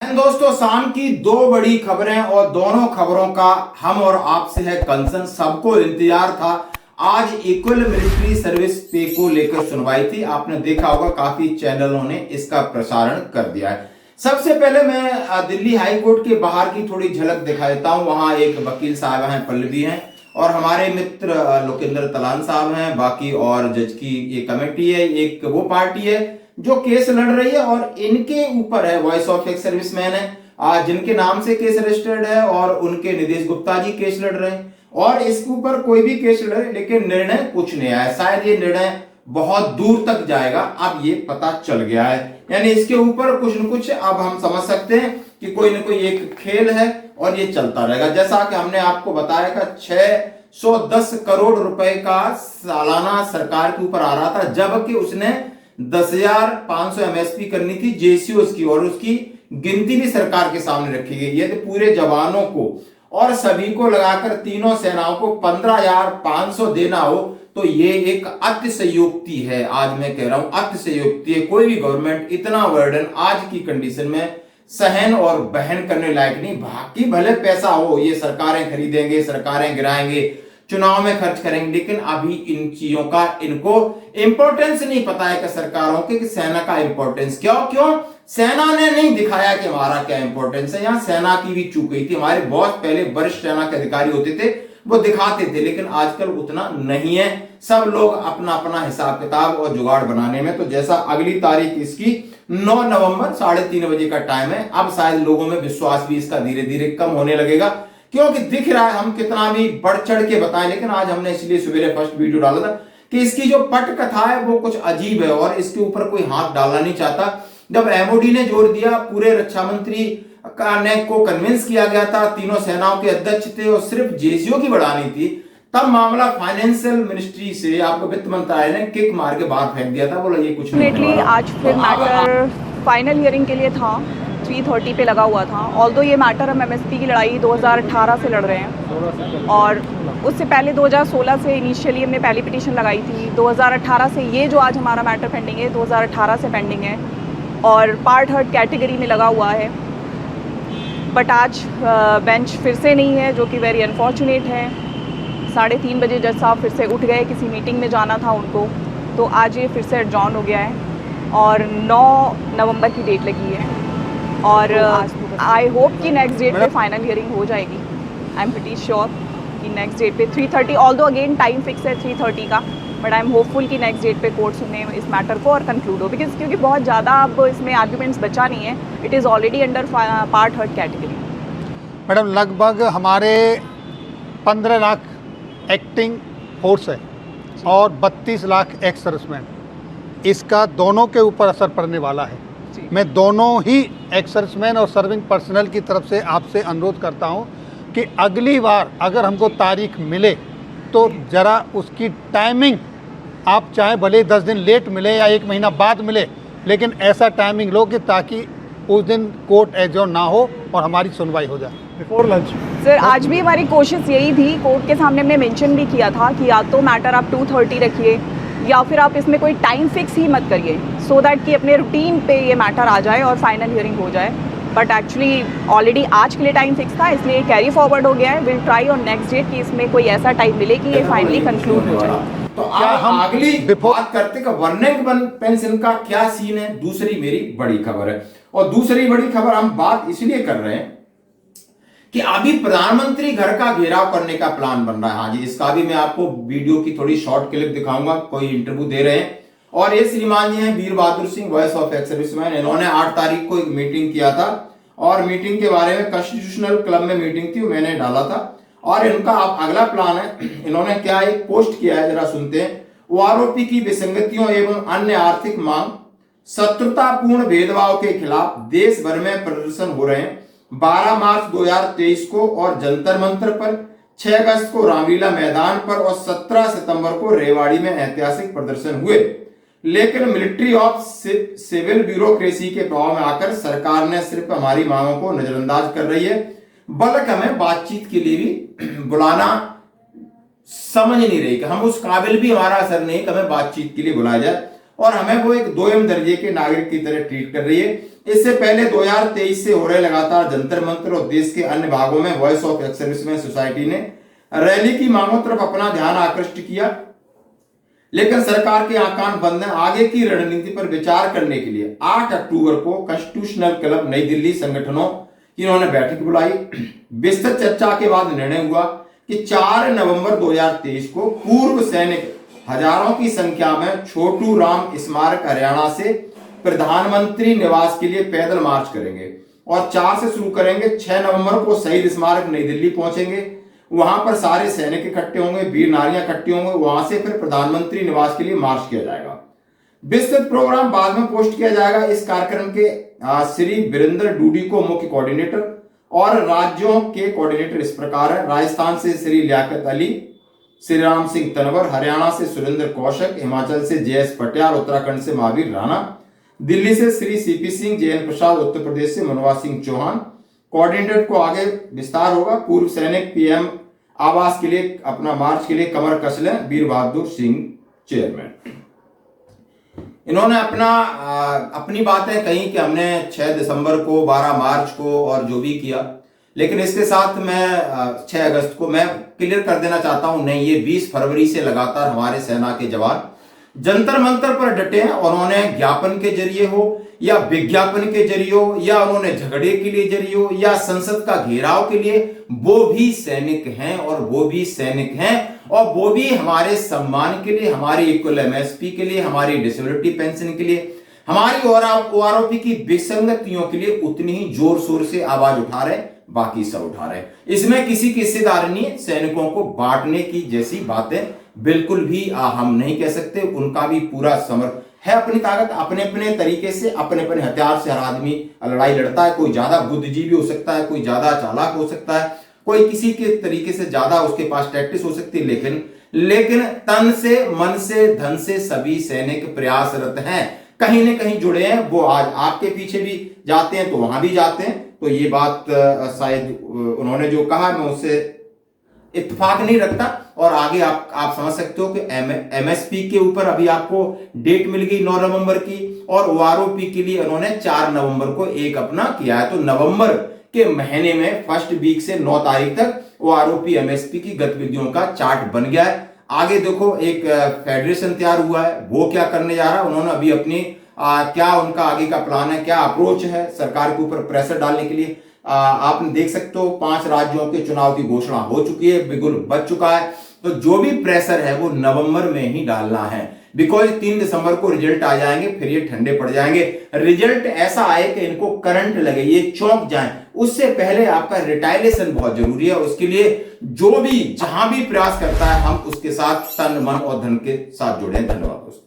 दोस्तों, शाम की दो बड़ी खबरें और दोनों खबरों का हम और आपसे है कंसर्न। सबको इंतजार था। आज इक्वल मिलिट्री सर्विस पे को लेकर सुनवाई थी। आपने देखा होगा काफी चैनलों ने इसका प्रसारण कर दिया है। सबसे पहले मैं दिल्ली हाई कोर्ट के बाहर की थोड़ी झलक दिखा देता हूं। वहां एक वकील साहब हैं, पल्लवी हैं, और हमारे मित्र लोकेंद्र तलान साहब हैं। बाकी और जज की ये कमेटी है, एक वो पार्टी है जो केस लड़ रही है, और इनके ऊपर है वॉइस ऑफ एक्स सर्विसमैन है जिनके नाम से केस रजिस्टर्ड है, और उनके निदेश गुप्ता जी केस लड़ रहे हैं। और इसके ऊपर कोई भी केस लड़े, लेकिन निर्णय कुछ नहीं आया। शायद ये निर्णय बहुत दूर तक जाएगा, अब ये पता चल गया है। यानी इसके ऊपर कुछ न कुछ अब हम समझ सकते हैं कि कोई न कोई एक खेल है और ये चलता रहेगा। जैसा कि हमने आपको बताया कि 610 करोड़ रुपए का सालाना सरकार के ऊपर आ रहा था, जबकि उसने 10,500 एमएसपी करनी थी जेसीओस की, और उसकी गिनती भी सरकार के सामने रखी गई है। तो पूरे जवानों को और सभी को लगाकर तीनों सेनाओं को 15,500 देना हो तो ये एक अतिशयोक्ति है। आज मैं कह रहा हूं अतिशयोक्ति है। कोई भी गवर्नमेंट इतना बर्डन आज की कंडीशन में सहन और बहन करने लायक नहीं। बाकी भले पैसा हो, ये सरकारें खरीदेंगे, सरकारें गिराएंगे, चुनाव में खर्च करेंगे, लेकिन अभी इन चीजों का इनको इंपॉर्टेंस नहीं पता है कि सरकारों के, कि सेना का इंपॉर्टेंस क्यों सेना ने नहीं दिखाया कि हमारा क्या इंपॉर्टेंस है। यहां सेना की भी चूक गई थी। हमारे बहुत पहले वरिष्ठ सेना के अधिकारी होते थे, वो दिखाते थे, लेकिन आजकल उतना नहीं है। सब लोग अपना अपना हिसाब किताब और जुगाड़ बनाने में। तो जैसा अगली तारीख इसकी 9 नवंबर 3:30 बजे का टाइम है। अब शायद लोगों में विश्वास भी इसका धीरे धीरे कम होने लगेगा, क्योंकि दिख रहा है हम कितना भी बढ़ चढ़ के बताएं, लेकिन आज हमने इसलिए सवेरे फर्स्ट वीडियो डाला था कि इसकी जो पट कथा है वो कुछ अजीब है और इसके ऊपर कोई हाथ डालना नहीं चाहता। जब एमओडी ने जोर दिया, पूरे रक्षा मंत्री को कन्विंस किया गया था, तीनों सेनाओं के अध्यक्ष थे और सिर्फ जेसीओ की बढ़ानी थी, तब मामला फाइनेंशियल मिनिस्ट्री से आपको वित्त मंत्रालय ने किक मार के बाहर फेंक दिया था। बोला ये कुछ नहीं। आज फिर मैटर फाइनल हियरिंग के लिए था, 3:30 पे लगा हुआ था। ऑल्दो ये मैटर हम एमएसपी की लड़ाई 2018 से लड़ रहे हैं, और उससे पहले 2016 से इनिशियली हमने पहली पिटीशन लगाई थी। 2018 से ये जो आज हमारा मैटर पेंडिंग है, 2018 से पेंडिंग है और पार्ट हर्ट कैटेगरी में लगा हुआ है। बट आज बेंच फिर से नहीं है, जो कि वेरी अनफॉर्चुनेट है। 3:30 बजे जज साहब फिर से उठ गए, किसी मीटिंग में जाना था उनको, तो आज ये फिर से एडजॉर्न हो गया है और 9 नवंबर की डेट लगी है। और आई होप कि नेक्स्ट डेट पे फाइनल हियरिंग हो जाएगी। आई एम प्रीटी श्योर कि नेक्स्ट डेट पे 3:30, ऑल्दो अगेन टाइम फिक्स है 3:30 का, बट आई एम होपफुल कि नेक्स्ट डेट पे कोर्ट सुने इस मैटर को और कंक्लूड हो, बिकॉज क्योंकि बहुत ज़्यादा अब इसमें आर्ग्यूमेंट्स बचा नहीं है। It is already under part hurt category. Madam, लगभग हमारे 15 लाख एक्टिंग फोर्स है और 32 लाख एक्स सर्विसमैन, इसका दोनों के ऊपर असर पड़ने वाला है। मैं दोनों ही एक्स सर्विसमैन और सर्विंग पर्सनल की तरफ से आपसे अनुरोध करता हूं कि अगली बार अगर हमको तारीख मिले तो ज़रा उसकी टाइमिंग, आप चाहे भले 10 दिन लेट मिले या 1 महीना बाद मिले, लेकिन ऐसा टाइमिंग लो कि ताकि उस दिन कोर्ट एडजॉर्न ना हो और हमारी सुनवाई हो जाए बिफोर लंच। सर, आज भी हमारी कोशिश यही थी, कोर्ट के सामने हमने मेंशन भी किया था कि या तो मैटर आप 2:30 रखिए या फिर आप इसमें कोई टाइम फिक्स ही मत करिए, सो दैट कि अपने रूटीन पे ये मैटर आ जाए और फाइनल हियरिंग हो जाए। बट एक्चुअली ऑलरेडी आज के लिए टाइम फिक्स था, इसलिए कैरी फॉरवर्ड हो गया है। Will try on next date कि इसमें कोई ऐसा टाइम मिले कि ये फाइनली कंक्लूड हो जाए। तो हम अगली बात करते हैं वर्निंग पेंशन का क्या सीन है। दूसरी मेरी बड़ी खबर है, और दूसरी बड़ी खबर हम बात इसलिए कर रहे हैं कि अभी प्रधानमंत्री घर का घेराव करने का प्लान बन रहा है। हाँ जी, इसका भी मैं आपको वीडियो की थोड़ी शॉर्ट क्लिप दिखाऊंगा। कोई इंटरव्यू दे रहे हैं, और ये श्रीमान जी हैं Veer Bahadur Singh, voice of ex serviceman. इन्होंने 8 तारीख को एक मीटिंग किया था, और मीटिंग के बारे में कॉन्स्टिट्यूशनल क्लब में मीटिंग थी, मैंने डाला था। और इनका अब अगला प्लान है, इन्होंने क्या एक पोस्ट किया है, जरा सुनते हैं। ओआरओपी की विसंगतियों एवं अन्य आर्थिक मांग, शत्रुतापूर्ण भेदभाव के खिलाफ देश भर में प्रदर्शन हो रहे हैं। 12 मार्च 2023 को और जंतर मंतर पर, 6 अगस्त को रामलीला मैदान पर और 17 सितंबर को रेवाड़ी में ऐतिहासिक प्रदर्शन हुए, लेकिन मिलिट्री ऑफ सिविल ब्यूरोक्रेसी के प्रभाव में आकर सरकार ने सिर्फ हमारी मांगों को नजरअंदाज कर रही है, बल्कि हमें बातचीत के लिए भी बुलाना समझ नहीं रही कि हम उस काबिल भी हमारा असर नहीं कि हमें बातचीत के लिए बुलाया जाए। और हमें वो एक 2M दर्जे के नागरिक की तरह ट्रीट कर रही है। इससे पहले 2023 से हो रहे लगातार जंतर मंतर और देश के अन्य भागों में voice of ex serviceman society ने रैली की मांगों तरफ अपना ध्यान आकृष्ट किया, लेकिन सरकार के आंख कान बंद है। आगे की रणनीति पर विचार करने के लिए 8 अक्टूबर को कॉन्स्टिट्यूशनल क्लब नई दिल्ली संगठनों की इन्होंने बैठक बुलाई। विस्तृत चर्चा के बाद निर्णय हुआ कि 4 नवंबर 2023 को पूर्व सैनिक हजारों की संख्या में छोटू राम स्मारक हरियाणा से प्रधानमंत्री निवास के लिए पैदल मार्च करेंगे और 4 से शुरू करेंगे। 6 नवंबर को शहीद स्मारक नई दिल्ली पहुंचेंगे, वहां पर सारे सैनिक इकट्ठे होंगे, वीर नारियां इकट्ठी होंगे, वहां से फिर प्रधानमंत्री निवास के लिए मार्च किया जाएगा। विस्तृत प्रोग्राम बाद में पोस्ट किया जाएगा। इस कार्यक्रम के श्री वीरेंद्र डूडी को मुख्य कोऑर्डिनेटर और राज्यों के कोऑर्डिनेटर इस प्रकार है। राजस्थान से श्री लियाकत अली, श्री राम सिंह तनवर, हरियाणा से सुरेंद्र कौशिक, हिमाचल से JS पटियाल, उत्तराखंड से महावीर राणा, दिल्ली से श्री CP सिंह, JN प्रसाद, उत्तर प्रदेश से मनोज सिंह चौहान। कोऑर्डिनेटर को आगे विस्तार होगा। पूर्व सैनिक PM आवास के लिए अपना मार्च के लिए कमर कस लें, वीर बहादुर सिंह चेयरमैन। इन्होंने अपनी बातें कही कि हमने 6 दिसंबर को, 12 मार्च को और जो भी किया, लेकिन इसके साथ मैं 6 अगस्त को मैं क्लियर कर देना चाहता हूं, नहीं, ये 20 फरवरी से लगातार हमारे सेना के जवान जंतर मंतर पर डटे हैं और उन्होंने ज्ञापन के जरिए हो या विज्ञापन के जरिए हो या उन्होंने झगड़े के लिए जरिए हो या संसद का घेराव के लिए, वो भी सैनिक हैं और वो भी सैनिक हैं और वो भी हमारे सम्मान के लिए, हमारी इक्वल MSP के लिए, हमारी डिसेबिलिटी पेंशन के लिए, हमारी OROP की विसंगतियों के लिए उतनी ही जोर शोर से आवाज उठा रहे, बाकी सब उठा रहे। इसमें किसी की हिस्सेदारी नहीं है। सैनिकों को बांटने की जैसी बातें बिल्कुल भी हम नहीं कह सकते। उनका भी पूरा समर्थ है, अपनी ताकत अपने अपने तरीके से, अपने अपने हथियार से हर आदमी लड़ाई लड़ता है। कोई ज्यादा बुद्धिजीवी हो सकता है, कोई ज्यादा चालाक हो सकता है, कोई किसी के तरीके से ज्यादा उसके पास टैक्टिस हो सकती है, लेकिन तन से, मन से, धन से सभी सैनिक प्रयासरत हैं, कहीं न कहीं जुड़े हैं। वो आज आपके पीछे भी जाते हैं तो वहां भी जाते हैं। तो ये बात शायद उन्होंने जो कहा मैं उससे इत्तेफाक नहीं रखता। और आगे आप समझ सकते हो कि MSP के ऊपर अभी आपको डेट मिल गई 9 नवंबर की और OROP के लिए उन्होंने 4 नवंबर को एक अपना किया है। तो नवंबर के महीने में फर्स्ट वीक से 9 तारीख तक OROP MSP की गतिविधियों का चार्ट बन गया है। आगे देखो एक फेडरेशन तैयार हुआ है, वो क्या करने जा रहा है, उन्होंने अभी अपनी क्या उनका आगे का प्लान है, क्या अप्रोच है सरकार के ऊपर प्रेशर डालने के लिए। आपने देख सकते हो 5 राज्यों के चुनाव की घोषणा हो चुकी है, बिल्कुल बच चुका है। तो जो भी प्रेशर है वो नवंबर में ही डालना है, बिकॉज 3 दिसंबर को रिजल्ट आ जाएंगे, फिर ये ठंडे पड़ जाएंगे। रिजल्ट ऐसा आए कि इनको करंट लगे, ये चौंक जाएं, उससे पहले आपका रिटायरेशन बहुत जरूरी है। उसके लिए जो भी जहां भी प्रयास करता है हम उसके साथ तन मन और धन के साथ जुड़े। धन्यवाद दोस्तों।